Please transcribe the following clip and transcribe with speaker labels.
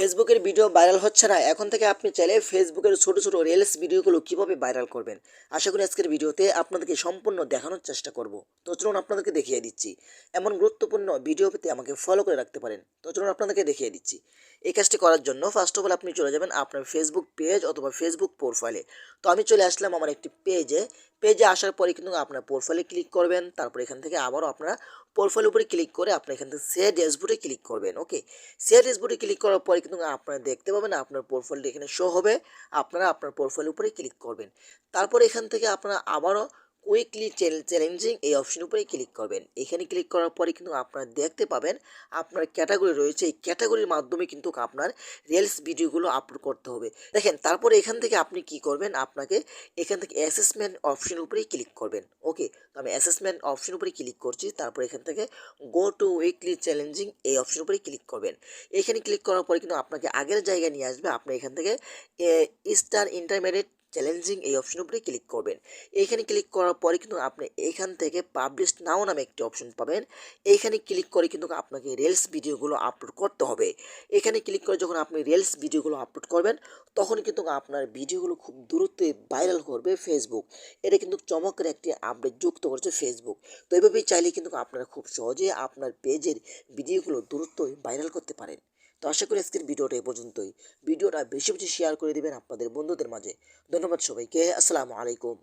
Speaker 1: ফেসবুকের video viral হচ্ছে না, এখন থেকে আপনি চাইলে ফেসবুকের ছোট ছোট রিলস ভিডিওগুলো কিভাবে ভাইরাল করবেন। আশা করি আজকের ভিডিওতে আপনাদেরকে সম্পূর্ণ দেখানোর চেষ্টা করব। তো চলুন আপনাদেরকে দেখিয়ে দিচ্ছি। এমন গুরুত্বপূর্ণ ভিডিও পেতে আমাকে ফলো করে রাখতে পারেন। তো চলুন আপনাদেরকে দেখিয়ে দিচ্ছি। এই কাজটি করার জন্য ফার্স্ট অফ অল আপনি চলে যাবেন আপনার ফেসবুক পেজ অথবা ফেসবুক প্রোফাইলে। তো আমি চলে আসলাম আমার একটি পেজে আসার পরে কিন্তু আপনার প্রোফাইলে ক্লিক করবেন। তারপর এখান থেকে আবারও আপনারা প্রোফাইলের উপরে ক্লিক করে আপনি এখান থেকে শেয়ার ড্যাশবোর্ডে ক্লিক করবেন। ওকে, শেয়ার ড্যাশবোর্ডে ক্লিক করার পরে কিন্তু আপনারা দেখতে পাবেন আপনার প্রোফাইলটা এখানে শো হবে। আপনারা আপনার প্রোফাইলের উপরে ক্লিক করবেন। তারপর এখান থেকে আপনারা আবারও কুইকলি চ্যালেঞ্জিং এই অপশন উপরে ক্লিক করবেন। এখানে ক্লিক করার পরে কিন্তু আপনারা দেখতে পাবেন আপনার ক্যাটাগরি রয়েছে। এই ক্যাটাগরির মাধ্যমে কিন্তু আপনার রিলস ভিডিওগুলো আপলোড করতে হবে। দেখেন, তারপরে এখান থেকে আপনি কি করবেন, আপনাকে এখান থেকে অ্যাসেসমেন্ট অপশন উপরেই ক্লিক করবেন। ওকে, তো আমি অ্যাসেসমেন্ট অপশন উপরে ক্লিক করছি। তারপর এখান থেকে গো টু উইকলি চ্যালেঞ্জিং এই অপশন উপরে ক্লিক করবেন। এখানে ক্লিক করার পরে কিন্তু আপনাকে আগের জায়গায় নিয়ে আসবে। আপনি এখান থেকে স্টার ইন্টারমিডিয়েট চ্যালেঞ্জিং এই অপশন উপরে ক্লিক করবেন। এইখানে ক্লিক করার পরে কিন্তু আপনি এখান থেকে পাবলিশ নাও নামে একটি অপশন পাবেন। এইখানে ক্লিক করে কিন্তু আপনাকে রিলস ভিডিওগুলো আপলোড করতে হবে। এখানে ক্লিক করে যখন আপনি রিলস ভিডিওগুলো আপলোড করবেন, তখন কিন্তু আপনার ভিডিওগুলো খুব দ্রুতই ভাইরাল করবে ফেসবুক। এটা কিন্তু চমকের একটি আপডেট যুক্ত করেছে ফেসবুক। তো এভাবেই চাইলে কিন্তু আপনারা খুব সহজে আপনার পেজের ভিডিওগুলো দ্রুতই ভাইরাল করতে পারেন। তো আশা করি আজকের ভিডিওটা এই পর্যন্তই। ভিডিওটা বেশি বেশি শেয়ার করে দিবেন আপনাদের বন্ধুদের মাঝে। ধন্যবাদ সবাইকে। আসসালামু আলাইকুম।